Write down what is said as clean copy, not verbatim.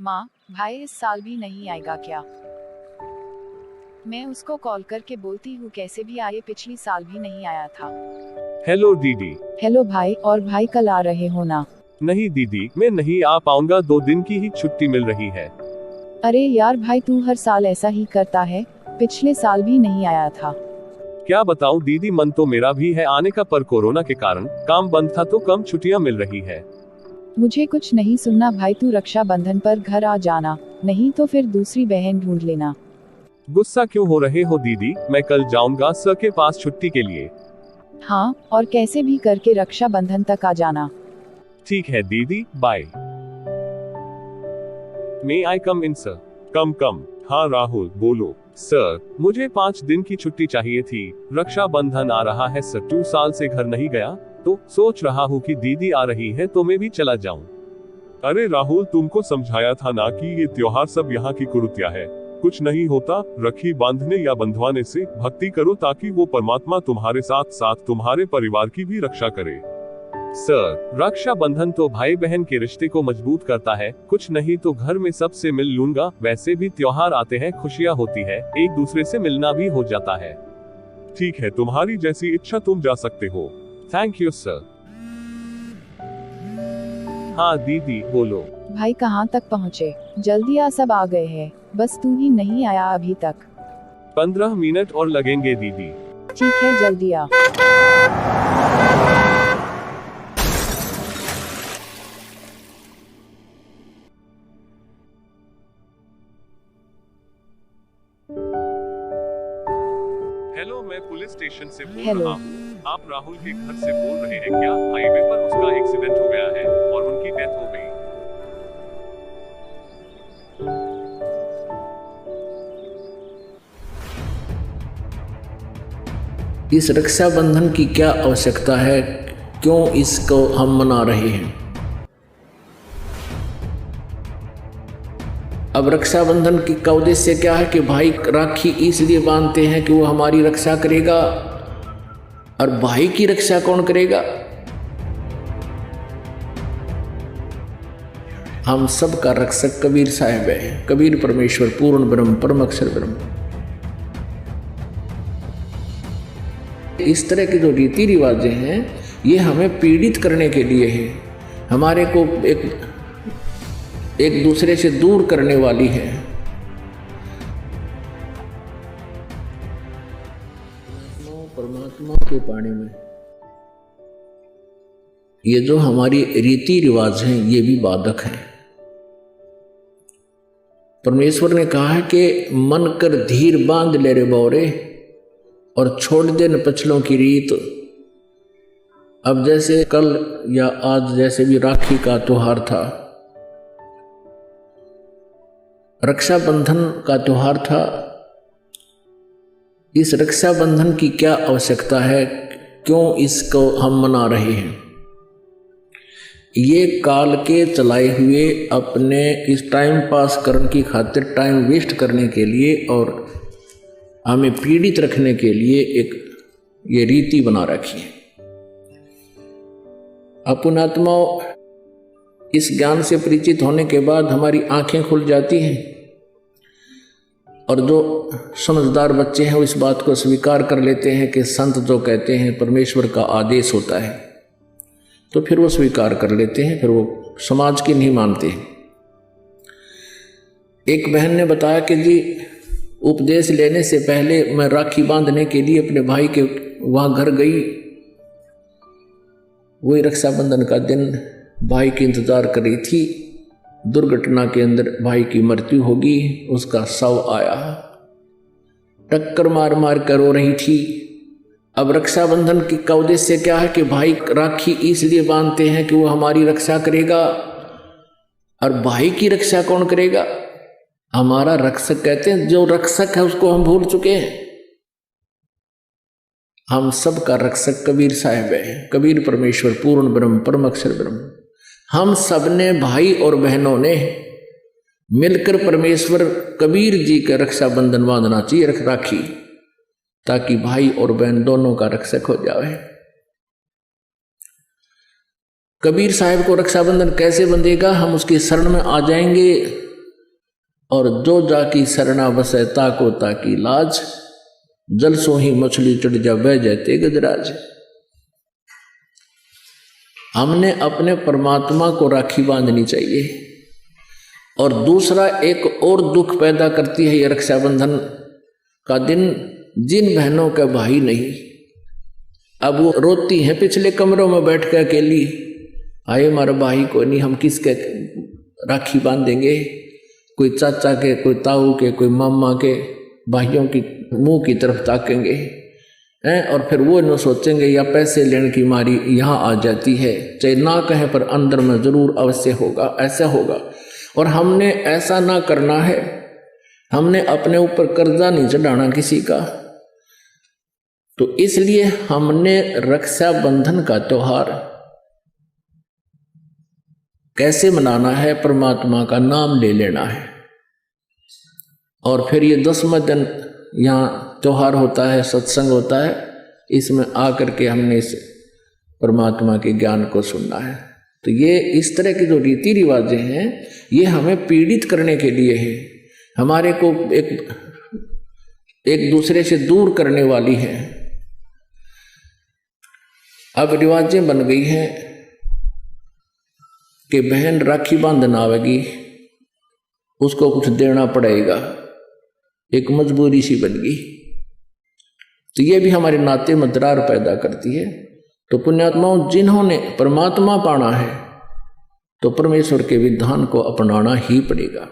माँ, भाई इस साल भी नहीं आएगा क्या? मैं उसको कॉल करके बोलती हूँ कैसे भी आए, पिछली साल भी नहीं आया था। हेलो दीदी। हेलो भाई, और भाई कल आ रहे हो ना? नहीं दीदी, मैं नहीं आ पाऊंगा, 2 दिन की ही छुट्टी मिल रही है। अरे यार भाई, तू हर साल ऐसा ही करता है, पिछले साल भी नहीं आया था। क्या बताऊं दीदी, मन तो मेरा भी है आने का, पर कोरोना के कारण काम बंद था तो कम छुट्टियां मिल रही है। मुझे कुछ नहीं सुनना भाई, तू रक्षाबंधन पर घर आ जाना, नहीं तो फिर दूसरी बहन ढूंढ लेना। गुस्सा क्यों हो रहे हो दीदी, मैं कल जाऊंगा सर के पास छुट्टी के लिए। हाँ, और कैसे भी करके रक्षाबंधन तक आ जाना। ठीक है दीदी, बाय। मे आई कम इन सर? कम कम। हाँ राहुल बोलो। सर, मुझे 5 दिन की छुट्टी चाहिए थी, रक्षाबंधन आ रहा है सर, 2 साल से घर नहीं गया, तो सोच रहा हूँ कि दीदी आ रही है तो मैं भी चला जाऊं। अरे राहुल, तुमको समझाया था ना कि ये त्योहार सब यहाँ की कुरीतियां है, कुछ नहीं होता, रखी बांधने या बंधवाने से भक्ति करो ताकि वो परमात्मा तुम्हारे साथ साथ तुम्हारे परिवार की भी रक्षा करे। सर, रक्षाबंधन तो भाई बहन के रिश्ते को मजबूत करता है, कुछ नहीं तो घर में सबसे मिल लूंगा, वैसे भी त्योहार आते हैं, खुशियाँ होती है, एक दूसरे से मिलना भी हो जाता है। ठीक है, तुम्हारी जैसी इच्छा, तुम जा सकते हो। Thank you sir. हाँ दीदी बोलो। भाई कहाँ तक पहुँचे? जल्दी आ, सब आ गए हैं, बस तू ही नहीं आया अभी तक। 15 मिनट और लगेंगे दीदी। ठीक है, जल्दी आ। हेलो, मैं पुलिस स्टेशन से बोल हेलो। रहा हूँ। आप राहुल के घर से बोल रहे हैं क्या? हाईवे पर उसका एक्सीडेंट हो गया है और उनकी डेथ हो गई। इस रक्षाबंधन की क्या आवश्यकता है, क्यों इसको हम मना रहे हैं? अब रक्षाबंधन का उद्देश्य क्या है कि भाई राखी इसलिए बांधते हैं कि वो हमारी रक्षा करेगा, और भाई की रक्षा कौन करेगा? हम सब का रक्षक कबीर साहिब है, कबीर परमेश्वर पूर्ण ब्रह्म परम अक्षर ब्रह्म। इस तरह के जो रीति रिवाजें हैं ये हमें पीड़ित करने के लिए है, हमारे को एक दूसरे से दूर करने वाली है। परमात्मा के पाने में ये जो हमारी रीति रिवाज हैं ये भी बाधक हैं। परमेश्वर ने कहा है कि मन कर धीर बांध ले रे बौरे, और छोड़ दे न पछलों की रीत। अब जैसे कल या आज जैसे भी राखी का त्योहार था, रक्षाबंधन का त्योहार था, इस रक्षाबंधन की क्या आवश्यकता है, क्यों इसको हम मना रहे हैं? ये काल के चलाए हुए अपने इस टाइम पास करने की खातिर, टाइम वेस्ट करने के लिए और हमें पीड़ित रखने के लिए एक ये रीति बना रखी है। अपन आत्मा इस ज्ञान से परिचित होने के बाद हमारी आंखें खुल जाती हैं, और जो समझदार बच्चे हैं वो इस बात को स्वीकार कर लेते हैं कि संत जो कहते हैं परमेश्वर का आदेश होता है, तो फिर वो स्वीकार कर लेते हैं, फिर वो समाज की नहीं मानते। एक बहन ने बताया कि जी उपदेश लेने से पहले मैं राखी बांधने के लिए अपने भाई के वहाँ घर गई, वही रक्षाबंधन का दिन भाई की इंतजार कर रही थी। दुर्घटना के अंदर भाई की मृत्यु होगी, उसका शव आया, टक्कर मार मार कर रो रही थी। अब रक्षाबंधन का उद्देश्य क्या है कि भाई राखी इसलिए बांधते हैं कि वो हमारी रक्षा करेगा, और भाई की रक्षा कौन करेगा? हमारा रक्षक कहते हैं, जो रक्षक है उसको हम भूल चुके हैं। हम सब का रक्षक कबीर साहिब है, कबीर परमेश्वर पूर्ण ब्रह्म परम अक्षर ब्रह्म। हम सब ने भाई और बहनों ने मिलकर परमेश्वर कबीर जी का रक्षाबंधन बांधना चाहिए, राखी, ताकि भाई और बहन दोनों का रक्षक हो जाए। कबीर साहिब को रक्षाबंधन कैसे बंधेगा? हम उसकी शरण में आ जाएंगे, और जो जाकी सरना बसे ताको ताकी लाज, जल सो ही मछली चढ़ जा बह जाते गजराज। हमने अपने परमात्मा को राखी बांधनी चाहिए। और दूसरा एक और दुख पैदा करती है ये रक्षाबंधन का दिन, जिन बहनों का भाई नहीं, अब वो रोती हैं पिछले कमरों में बैठ के अकेली, आए हमारा भाई को नहीं, हम किसके राखी बांधेंगे। कोई चाचा के, कोई ताऊ के, कोई मामा के भाइयों की मुंह की तरफ ताकेंगे हैं, और फिर वो न सोचेंगे या पैसे लेने की मारी यहाँ आ जाती है, चाहे ना कहें पर अंदर में जरूर अवश्य होगा, ऐसा होगा। और हमने ऐसा ना करना है, हमने अपने ऊपर कर्जा नहीं चढ़ाना किसी का। तो इसलिए हमने रक्षाबंधन का त्योहार कैसे मनाना है, परमात्मा का नाम ले लेना है। और फिर ये 10वां दिन यहाँ त्योहार होता है, सत्संग होता है, इसमें आकर के हमने इस परमात्मा के ज्ञान को सुनना है। तो ये इस तरह की जो रीति रिवाजें हैं ये हमें पीड़ित करने के लिए है, हमारे को एक दूसरे से दूर करने वाली है। अब रिवाजें बन गई हैं कि बहन राखी बांधना आवेगी, उसको कुछ देना पड़ेगा, एक मजबूरी सी बन गई। तो ये भी हमारे नाते में दरार पैदा करती है। तो पुण्यात्माओं, जिन्होंने परमात्मा पाना है तो परमेश्वर के विधान को अपनाना ही पड़ेगा।